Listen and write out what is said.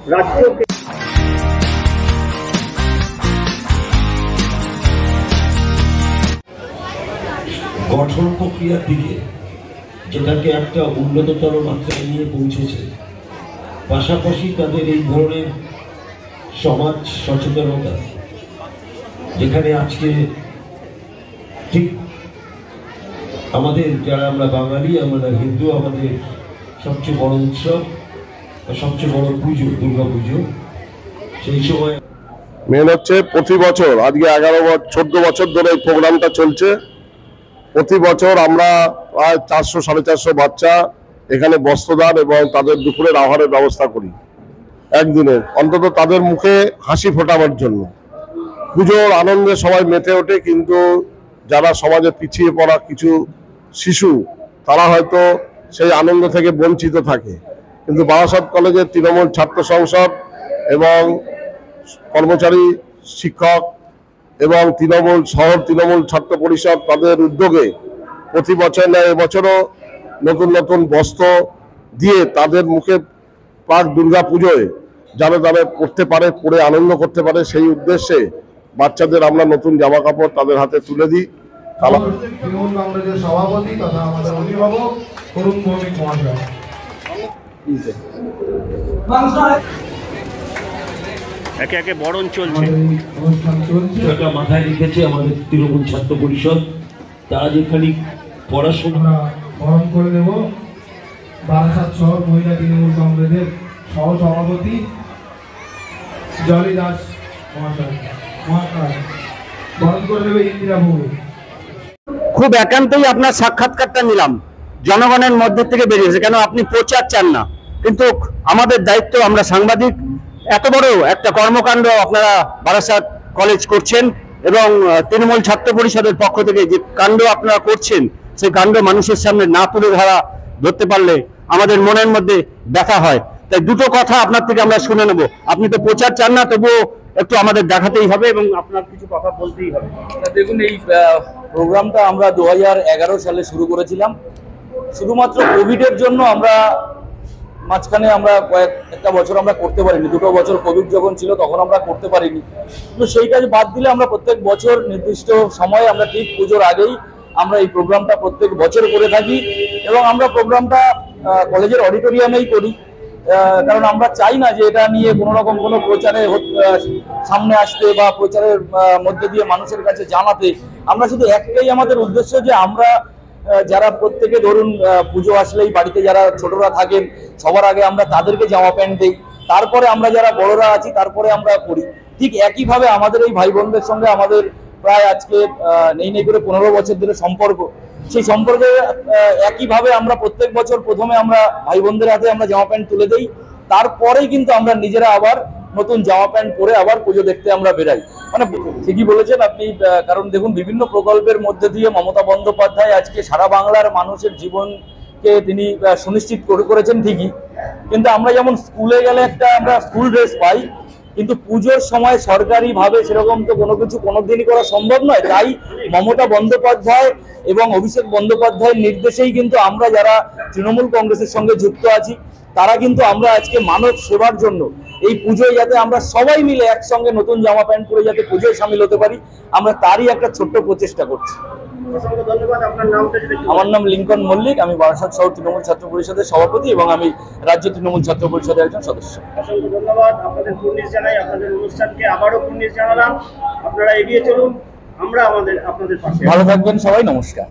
রাজ্যকে গঠন প্রক্রিয়ার দিকে যেটাকে একটা উন্নততর মাত্রায় নিয়ে পৌঁছেছে, পাশাপাশি তাদের এই ধরনের সমাজ সচেতনতা, যেখানে আজকে ঠিক আমাদের যারা আমরা বাঙালি, আমরা হিন্দু, আমাদের সবচেয়ে বড় উৎসব, সবচেয়ে বড় পুজো দুর্গা পুজো। সেই সময় মেন হচ্ছে প্রতি বছর, আজকে 14 বছর ধরে এই প্রোগ্রামটা চলছে। প্রতি বছর আমরা প্রায় 400-450 বাচ্চা এখানে বস্ত্রদান এবং তাদের দুপুরের আহারের ব্যবস্থা করি। একদিনের অন্তত তাদের মুখে হাসি ফোটাবার জন্য। পুজোর আনন্দে সবাই মেতে ওঠে, কিন্তু যারা সমাজে পিছিয়ে পড়া কিছু শিশু, তারা হয়তো সেই আনন্দ থেকে বঞ্চিত থাকে। কিন্তু বারাসাত কলেজের তৃণমূল ছাত্র সংসদ এবং কর্মচারী, শিক্ষক এবং শহর তৃণমূল ছাত্র পরিষদ তাদের উদ্যোগে প্রতি বছর নয়, এবছরও নতুন নতুন বস্ত্র দিয়ে তাদের মুখে প্রাক দুর্গা পুজোয় যারা পড়তে পারে, পড়ে আনন্দ করতে পারে, সেই উদ্দেশ্যে বাচ্চাদের আমরা নতুন জামা কাপড় তাদের হাতে তুলে দিই। তৃণমূল কংগ্রেসের সভাপতি তথা আমাদের অভিভাবক করুণ ভৌমিক মহাশয়। একে একে বরণ চলছে, সেটা মাথায় রেখেছে আমাদের তৃণমূল ছাত্র পরিষদ। তারা যেখানে পড়াশোনা বরণ করে দেব বারাসাত শহর মহিলা তৃণমূল কংগ্রেসের সহ সভাপতি জলি দাস মহাশয় বরণ করে দেবে ইন্দিরা ভৌমিক। খুব একান্তই আপনার সাক্ষাৎকারটা নিলাম, জনগণের মধ্যে থেকে বেরিয়েছে, কেন আপনি প্রচার চান না, কিন্তু আমাদের দায়িত্ব, আমরা সাংবাদিক, এত বড় একটা কর্মকাণ্ড আপনারা বারাসাত কলেজ করছেন এবং তৃণমূল ছাত্র পরিষদের পক্ষ থেকে যে কাণ্ড আপনারা করছেন, সেই কাণ্ড মানুষের সামনে না তুলে ধরতে পারলে আমাদের মনের মধ্যে ব্যথা হয়। তাই দুটো কথা আপনার থেকে আমরা শুনে নেব। আপনি তো প্রচার চান না, তবুও একটু আমাদের দেখাতেই হবে এবং আপনার কিছু কথা বলতেই হবে। দেখুন, এই প্রোগ্রামটা আমরা 2011 সালে শুরু করেছিলাম। শুধুমাত্র কোভিডের জন্য আমরা মাঝখানে একটা বছর আমরা করতে পারিনি, 2 বছর কোভিড যখন ছিল তখন আমরা করতে পারিনি। কিন্তু সেইটা বাদ দিলে আমরা প্রত্যেক বছর নির্দিষ্ট সময়ে, আমরা ঠিক পুজোর আগেই আমরা এই প্রোগ্রামটা প্রত্যেক বছর করে থাকি এবং আমরা প্রোগ্রামটা কলেজের অডিটোরিয়ামেই করি। কারণ আমরা চাই না যে এটা নিয়ে কোনো রকম কোনো প্রচারে সামনে আসতে বা প্রচারের মধ্যে দিয়ে মানুষের কাছে জানাতে। আমরা শুধু একটাই আমাদের উদ্দেশ্য যে আমরা যারা প্রত্যেকে ধরুন পুজো আসলেই বাড়িতে যারা ছোটরা থাকেন সবার আগে আমরা তাদেরকে জামা প্যান্ট দিই, তারপরে আমরা যারা বড়রা আছি তারপরে আমরা করি। ঠিক একইভাবে আমাদের এই ভাই বোনদের সঙ্গে আমাদের প্রায় আজকে নেই করে 15 বছর ধরে সম্পর্ক। সেই সম্পর্কে একইভাবে আমরা প্রত্যেক বছর প্রথমে আমরা ভাই বোনদের হাতে আমরা জামা প্যান্ট তুলে দিই, তারপরেই কিন্তু আমরা নিজেরা আবার নতুন জামা প্যান্ট পরে আবার পুজো দেখতে আমরা বেরাই। মানে ঠিকই বলেছেন আপনি, কারণ দেখুন বিভিন্ন প্রকল্পের মধ্যে দিয়ে মমতা বন্দ্যোপাধ্যায় আজকে সারা বাংলার মানুষের জীবনকে তিনি সুনিশ্চিত করেছেন ঠিকই, কিন্তু আমরা যেমন স্কুলে গেলে আমরা স্কুল ড্রেস পাই, কিন্তু পুজোর সময় সরকারিভাবে সেরকম তো কোনো কিছু কোনোদিনই করা সম্ভব নয়। তাই মমতা বন্দ্যোপাধ্যায় এবং অভিষেক বন্দ্যোপাধ্যায়ের নির্দেশেই কিন্তু আমরা যারা তৃণমূল কংগ্রেসের সঙ্গে যুক্ত আছি তারা কিন্তু আমরা আজকে মানব সেবার জন্য এই পুজোয় যাতে আমরা সবাই মিলে একসঙ্গে নতুন জামা প্যান্ট পরে যাতে পুজোয় সামিল হতে পারি, আমরা তারই একটা ছোট্ট প্রচেষ্টা করছি। আমার নাম লিঙ্কন মল্লিক, আমি বারাসাত শহর তৃণমূল ছাত্র পরিষদের সভাপতি এবং আমি রাজ্য তৃণমূল ছাত্র পরিষদের একজন সদস্য। অসংখ্য ধন্যবাদ, আপনাদের কুর্নিশ জানাই, আপনাদের অনুষ্ঠানকে আবারও কুর্নিশ জানালাম। আপনারা এগিয়ে চলুন, আমরা আপনাদের পাশে। ভালো থাকবেন সবাই, নমস্কার।